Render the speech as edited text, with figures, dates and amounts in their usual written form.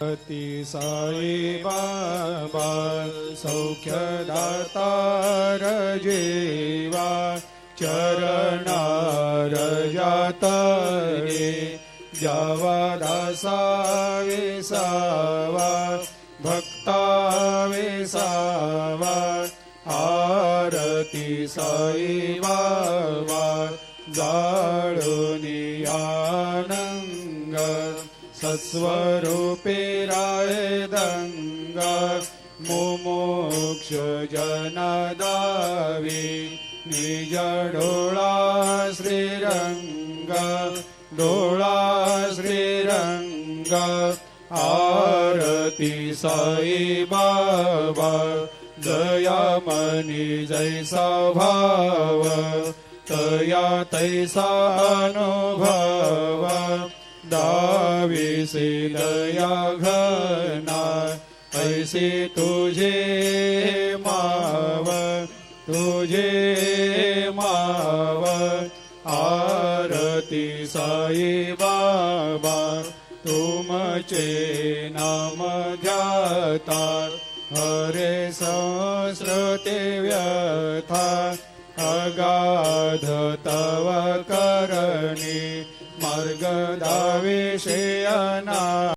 अति साई बाबा सौख्यदातार जेवा चरणार जातरे जावा दासा विसावा भक्ता विसावा आरती साई बाबा जाळुनी आनंग सत्स्वरूपे राय दंग मुमुक्ष जनदावी निज डोळा श्रीरंग डोळा श्रीरंग आरती साई बाबा जया मनी जैसा भाव तया तैसा अनुभव दाविसे दया घना ऐसे तुझे माव तुझे माव आरती साई बाबा तुमचे नाम ध्याता हरे संस्कृते व्यथा अगाध तव करणी मार्ग दाविषे अना